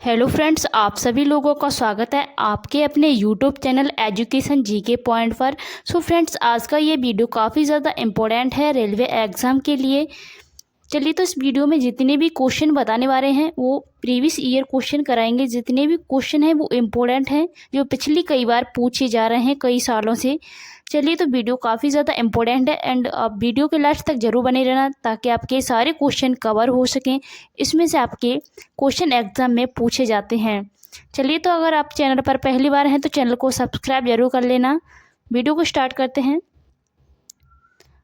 Hello friends, आप सभी लोगों का स्वागत है आपके अपने YouTube channel education GK point पर। सो फ्रेंड्स, आज का ये वीडियो काफ़ी ज़्यादा इम्पोर्टेंट है रेलवे एग्ज़ाम के लिए। चलिए, तो इस वीडियो में जितने भी क्वेश्चन बताने वाले हैं वो प्रीवियस ईयर क्वेश्चन कराएंगे। जितने भी क्वेश्चन हैं वो इम्पोर्टेंट हैं, जो पिछली कई बार पूछे जा रहे हैं कई सालों से। चलिए, तो वीडियो काफ़ी ज़्यादा इम्पोर्टेंट है एंड आप वीडियो के लास्ट तक जरूर बने रहना ताकि आपके सारे क्वेश्चन कवर हो सकें। इसमें से आपके क्वेश्चन एग्जाम में पूछे जाते हैं। चलिए, तो अगर आप चैनल पर पहली बार हैं तो चैनल को सब्सक्राइब जरूर कर लेना। वीडियो को स्टार्ट करते हैं।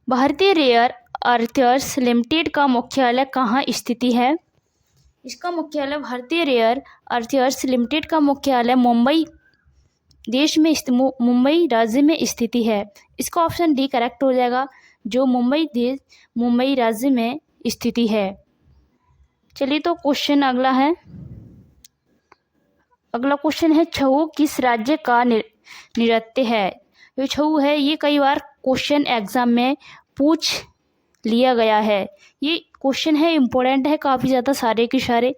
भारतीय रेयर अर्थर्स लिमिटेड का मुख्यालय कहाँ स्थिति है? इसका मुख्यालय भारतीय रेयर अर्थर्स लिमिटेड का मुख्यालय मुंबई देश में मुंबई राज्य में स्थिति है। इसका ऑप्शन डी करेक्ट हो जाएगा, जो मुंबई राज्य में स्थिति है। चलिए, तो क्वेश्चन अगला क्वेश्चन है, छऊ किस राज्य का नृत्य है? जो छऊ है ये कई बार क्वेश्चन एग्जाम में पूछ लिया गया है। ये क्वेश्चन है, इम्पोर्टेंट है काफ़ी ज़्यादा सारे के सारे।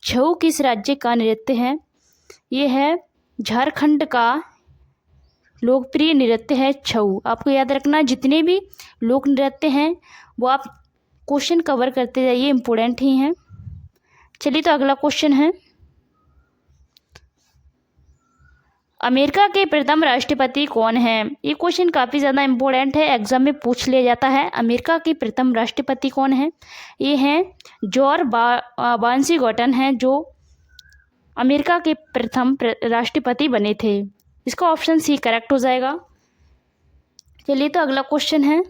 छऊ किस राज्य का नृत्य है? ये है झारखंड का लोकप्रिय नृत्य है छऊ। आपको याद रखना, जितने भी लोक नृत्य हैं वो आप क्वेश्चन कवर करते जाइए, इम्पोर्टेंट ही हैं। चलिए, तो अगला क्वेश्चन है, अमेरिका के प्रथम राष्ट्रपति कौन है? ये क्वेश्चन काफ़ी ज़्यादा इम्पोर्टेंट है, एग्जाम में पूछ लिया जाता है। अमेरिका के प्रथम राष्ट्रपति कौन है? ये हैं जॉर्ज वाशिंगटन हैं, जो अमेरिका के प्रथम राष्ट्रपति बने थे। इसका ऑप्शन सी करेक्ट हो जाएगा। चलिए, तो अगला क्वेश्चन है,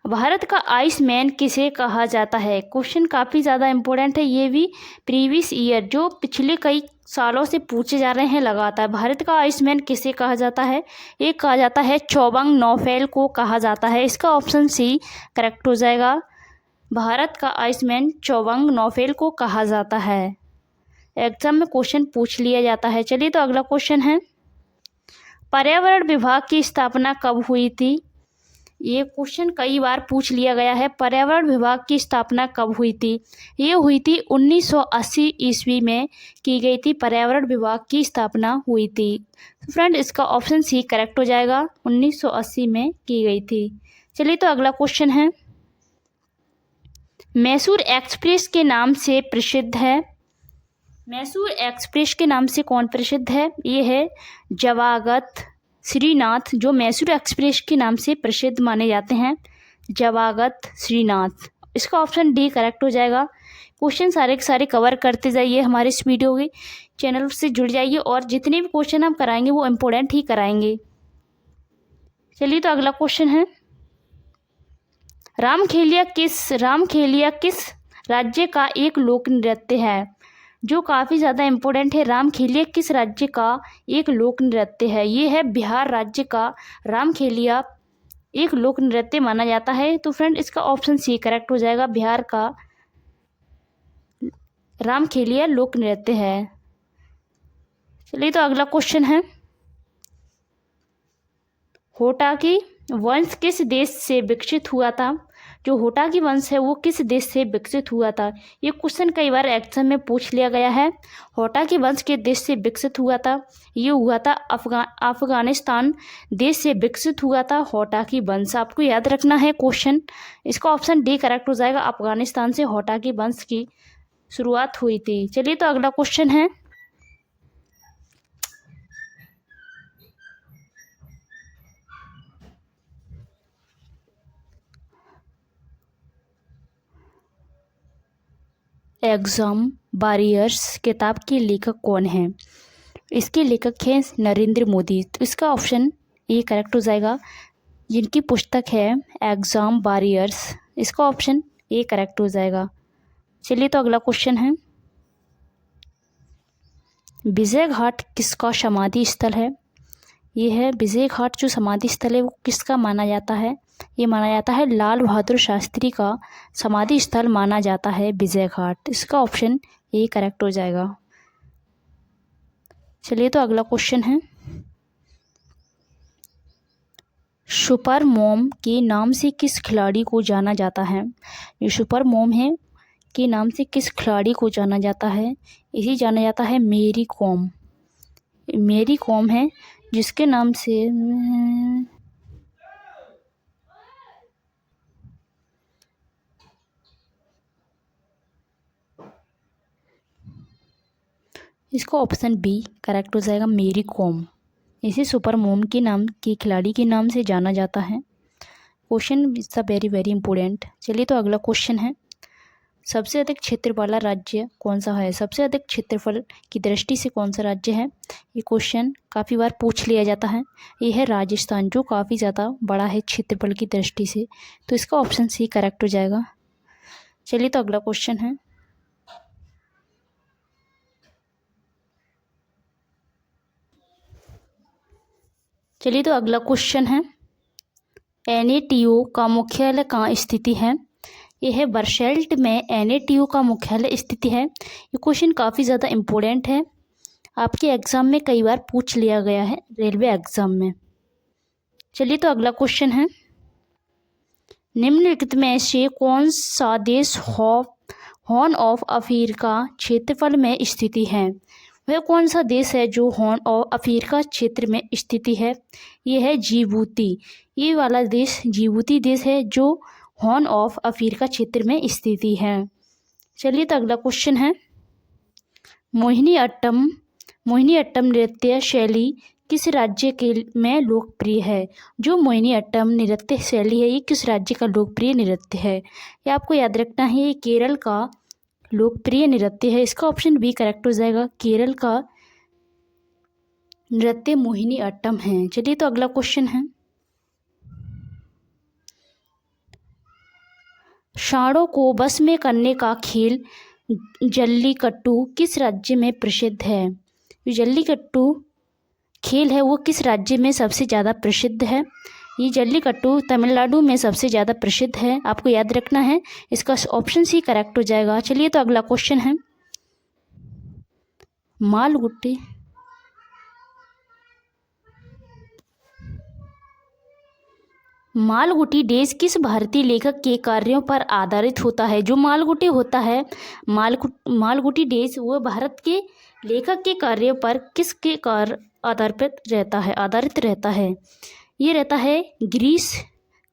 भारत का आइसमैन किसे कहा जाता है? क्वेश्चन काफ़ी ज़्यादा इम्पोर्टेंट है, ये भी प्रीवियस ईयर जो पिछले कई सालों से पूछे जा रहे हैं लगातार। भारत का आइसमैन किसे कहा जाता है? ये कहा जाता है चौबंग नौफेल को कहा जाता है। इसका ऑप्शन सी करेक्ट हो जाएगा। भारत का आइसमैन चौबंग नौफेल को कहा जाता है। एग्जाम में क्वेश्चन पूछ लिया जाता है। चलिए, तो अगला क्वेश्चन है, पर्यावरण विभाग की स्थापना कब हुई थी? ये क्वेश्चन कई बार पूछ लिया गया है। पर्यावरण विभाग की स्थापना कब हुई थी? ये हुई थी 1980 ईस्वी में की गई थी। पर्यावरण विभाग की स्थापना हुई थी। फ्रेंड, इसका ऑप्शन सी करेक्ट हो जाएगा, 1980 में की गई थी। चलिए, तो अगला क्वेश्चन है, मैसूर एक्सप्रेस के नाम से प्रसिद्ध है? मैसूर एक्सप्रेस के नाम से कौन प्रसिद्ध है? ये है जवागत श्रीनाथ, जो मैसूर एक्सप्रेस के नाम से प्रसिद्ध माने जाते हैं, जवागत श्रीनाथ। इसका ऑप्शन डी करेक्ट हो जाएगा। क्वेश्चन सारे के सारे कवर करते जाइए, हमारे इस वीडियो के चैनल से जुड़ जाइए और जितने भी क्वेश्चन हम कराएंगे वो इम्पोर्टेंट ही कराएंगे। चलिए, तो अगला क्वेश्चन है, रामखेलिया किस राज्य का एक लोक नृत्य है? जो काफ़ी ज़्यादा इम्पोर्टेंट है, रामखेलिया किस राज्य का एक लोक नृत्य है? ये है बिहार राज्य का रामखेलिया एक लोक नृत्य माना जाता है। तो फ्रेंड, इसका ऑप्शन सी करेक्ट हो जाएगा, बिहार का रामखेलिया लोक नृत्य है। चलिए, तो अगला क्वेश्चन है, होटाकी वंश किस देश से विकसित हुआ था? जो होटाकी वंश है वो किस देश से विकसित हुआ था? ये क्वेश्चन कई बार एग्जाम में पूछ लिया गया है। होटाकी वंश के देश से विकसित हुआ था, ये हुआ था अफगानिस्तान देश से विकसित हुआ था होटाकी वंश। आपको याद रखना है क्वेश्चन। इसका ऑप्शन डी करेक्ट हो जाएगा, अफगानिस्तान से होटाकी वंश की शुरुआत हुई थी। चलिए, तो अगला क्वेश्चन है, एग्जाम वॉरियर्स किताब के लेखक कौन हैं? इसके लेखक हैं नरेंद्र मोदी। तो इसका ऑप्शन ए करेक्ट हो जाएगा, जिनकी पुस्तक है एग्जाम वॉरियर्स। इसका ऑप्शन ए करेक्ट हो जाएगा। चलिए, तो अगला क्वेश्चन है, विजय घाट किसका समाधि स्थल है? ये है विजय घाट, जो समाधि स्थल है वो किसका माना जाता है? ये माना जाता है लाल बहादुर शास्त्री का समाधि स्थल माना जाता है विजय घाट। इसका ऑप्शन ए करेक्ट हो जाएगा। चलिए, तो अगला क्वेश्चन है, सुपर मॉम के नाम से किस खिलाड़ी को जाना जाता है? ये सुपर मॉम है के नाम से किस खिलाड़ी को जाना जाता है? इसे जाना जाता है मेरी कॉम। मेरी कॉम है जिसके नाम से इसका ऑप्शन बी करेक्ट हो जाएगा, मेरी कॉम। इसे सुपर मोम के नाम के खिलाड़ी के नाम से जाना जाता है। Question is the very very important. चलिए तो अगला क्वेश्चन है, सबसे अधिक क्षेत्र वाला राज्य कौन सा है? सबसे अधिक क्षेत्रफल की दृष्टि से कौन सा राज्य है? ये क्वेश्चन काफ़ी बार पूछ लिया जाता है। ये है राजस्थान, जो काफ़ी ज़्यादा बड़ा है क्षेत्रफल की दृष्टि से, तो इसका ऑप्शन सी करेक्ट हो जाएगा। चलिए तो अगला क्वेश्चन है, NATO का मुख्यालय कहाँ स्थिति है? यह है बर्सेल्ट में NATO का मुख्यालय स्थिति है। ये क्वेश्चन काफ़ी ज़्यादा इम्पोर्टेंट है, आपके एग्ज़ाम में कई बार पूछ लिया गया है, रेलवे एग्ज़ाम में। चलिए तो अगला क्वेश्चन है, निम्नलिखित में से कौन सा देश हॉर्न ऑफ अफ्रीका क्षेत्रफल में स्थिति है? वह कौन सा देश है जो हॉर्न ऑफ अफ्रीका क्षेत्र में स्थिति है? ये है जिबूती। ये वाला देश जिबूती देश है जो हॉर्न ऑफ अफ्रीका क्षेत्र में स्थिति है। चलिए तो अगला क्वेश्चन है, मोहिनीअट्टम नृत्य शैली किस राज्य के में लोकप्रिय है? जो मोहिनीअट्टम नृत्य शैली है, ये किस राज्य का लोकप्रिय नृत्य है? ये आपको याद रखना है, ये केरल का लोकप्रिय नृत्य है। इसका ऑप्शन बी करेक्ट हो जाएगा, केरल का नृत्य मोहिनीअट्टम है। चलिए तो अगला क्वेश्चन है, सांडों को बस में करने का खेल जल्लीकट्टू किस राज्य में प्रसिद्ध है? जल्लीकट्टू खेल है वो किस राज्य में सबसे ज़्यादा प्रसिद्ध है? ये जल्लीकट्टू तमिलनाडु में सबसे ज़्यादा प्रसिद्ध है, आपको याद रखना है। इसका ऑप्शन सी करेक्ट हो जाएगा। चलिए तो अगला क्वेश्चन है, मालगुडी डेज किस भारतीय लेखक के कार्यों पर आधारित होता है? जो मालगुडी होता है, मालगुडी डेज, वो भारत के लेखक के कार्यों पर किसके कार्य आधारित रहता है? ये रहता है गिरीश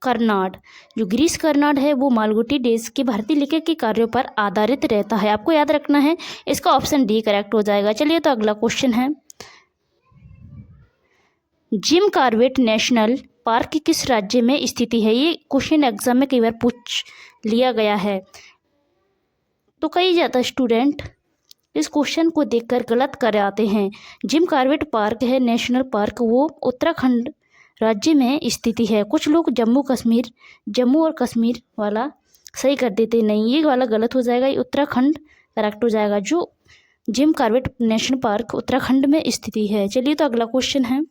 कर्नाड। जो गिरीश कर्नाड है वो मालगुडी डेज के भारतीय लेखक के कार्यों पर आधारित रहता है, आपको याद रखना है। इसका ऑप्शन डी करेक्ट हो जाएगा। चलिए तो अगला क्वेश्चन है, जिम कॉर्बेट नेशनल पार्क किस राज्य में स्थिति है? ये क्वेश्चन एग्जाम में कई बार पूछ लिया गया है, तो कई ज़्यादा स्टूडेंट इस क्वेश्चन को देखकर गलत कर आते हैं। जिम कॉर्बेट पार्क है नेशनल पार्क, वो उत्तराखंड राज्य में स्थिति है। कुछ लोग जम्मू और कश्मीर वाला सही कर देते, नहीं, ये वाला गलत हो जाएगा, ये उत्तराखंड करेक्ट हो जाएगा। जो Jim Corbett national park Uttarakhand में स्थिति है। चलिए तो अगला क्वेश्चन है,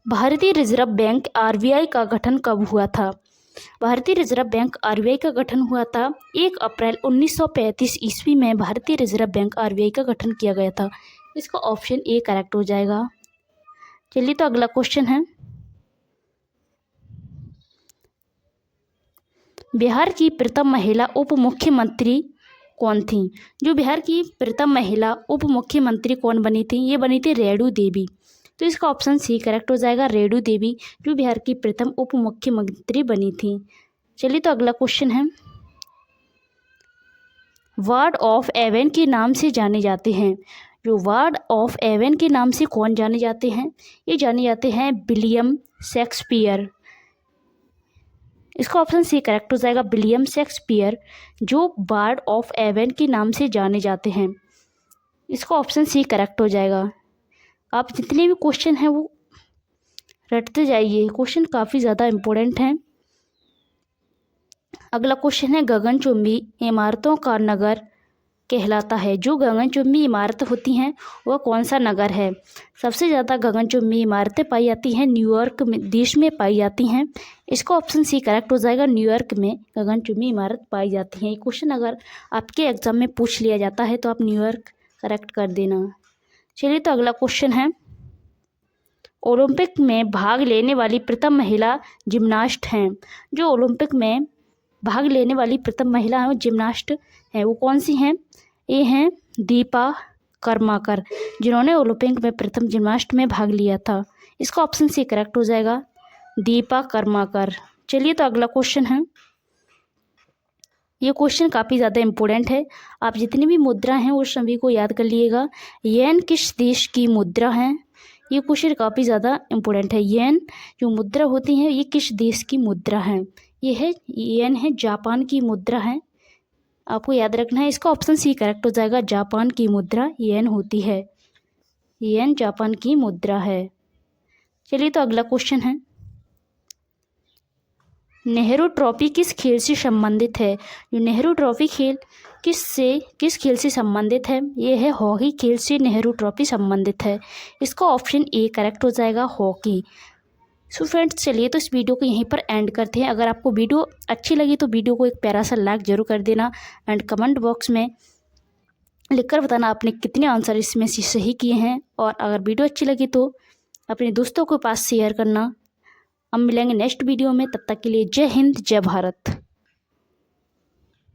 भारतीय रिजर्व बैंक RBI का गठन कब हुआ था? भारतीय रिजर्व बैंक RBI का गठन हुआ था 1 अप्रैल 1935 ईस्वी में भारतीय रिजर्व बैंक RBI का गठन किया गया था। इसका ऑप्शन ए करेक्ट हो जाएगा। चलिए तो अगला क्वेश्चन है, बिहार की प्रथम महिला उप मुख्यमंत्री कौन थी? जो बिहार की प्रथम महिला उप मुख्यमंत्री कौन बनी थी? ये बनी थी रेणु देवी। तो इसका ऑप्शन सी करेक्ट हो जाएगा, रेणु देवी, जो बिहार की प्रथम उप मुख्यमंत्री बनी थी। चलिए तो अगला क्वेश्चन है, वार्ड ऑफ एवन के नाम से जाने जाते हैं। जो वार्ड ऑफ एवन के नाम से कौन जाने जाते हैं? ये जाने जाते हैं विलियम शेक्सपियर। इसका ऑप्शन सी करेक्ट हो जाएगा, विलियम शेक्सपियर, जो वार्ड ऑफ एवन के नाम से जाने जाते हैं। इसका ऑप्शन सी करेक्ट हो जाएगा। आप जितने भी क्वेश्चन हैं वो रटते जाइए, क्वेश्चन काफ़ी ज़्यादा इम्पोर्टेंट हैं। अगला क्वेश्चन है, गगनचुंबी इमारतों का नगर कहलाता है। जो गगनचुंबी इमारत होती हैं वह कौन सा नगर है? सबसे ज़्यादा गगनचुंबी इमारतें पाई जाती हैं न्यूयॉर्क में, देश में पाई जाती हैं। इसका ऑप्शन सी करेक्ट हो जाएगा, न्यूयॉर्क में गगनचुंबी इमारत पाई जाती हैं। ये क्वेश्चन अगर आपके एग्जाम में पूछ लिया जाता है तो आप न्यूयॉर्क करेक्ट कर देना। चलिए तो अगला क्वेश्चन है, ओलंपिक में भाग लेने वाली प्रथम महिला जिम्नास्ट हैं। जो ओलंपिक में भाग लेने वाली प्रथम महिला है वो जिम्नास्ट हैं, वो कौन सी हैं? ये हैं दीपा कर्माकर, जिन्होंने ओलंपिक में प्रथम जिम्नास्ट में भाग लिया था। इसका ऑप्शन सी करेक्ट हो जाएगा, दीपा कर्माकर। चलिए तो अगला क्वेश्चन है, ये क्वेश्चन काफ़ी ज़्यादा इम्पोर्टेंट है। आप जितनी भी मुद्रा हैं वो सभी को याद कर लीजिएगा। येन किस देश की मुद्रा है? ये क्वेश्चन काफ़ी ज़्यादा इम्पोर्टेंट है। येन जो मुद्रा होती है ये किस देश की मुद्रा है? ये है येन है जापान की मुद्रा है, आपको याद रखना है। इसका ऑप्शन सी करेक्ट हो जाएगा, जापान की मुद्रा येन होती है। येन जापान की मुद्रा है। चलिए तो अगला क्वेश्चन है, नेहरू ट्रॉफी किस खेल से संबंधित है? जो नेहरू ट्रॉफी खेल किस खेल से संबंधित है? ये है हॉकी खेल से नेहरू ट्रॉफी संबंधित है। इसका ऑप्शन ए करेक्ट हो जाएगा, हॉकी। सो फ्रेंड्स, चलिए तो इस वीडियो को यहीं पर एंड करते हैं। अगर आपको वीडियो अच्छी लगी तो वीडियो को एक प्यारा सा लाइक जरूर कर देना एंड कमेंट बॉक्स में लिखकर बताना आपने कितने आंसर इसमें से सही किए हैं। और अगर वीडियो अच्छी लगी तो अपने दोस्तों के पास शेयर करना। हम मिलेंगे नेक्स्ट वीडियो में, तब तक के लिए जय हिंद, जय भारत।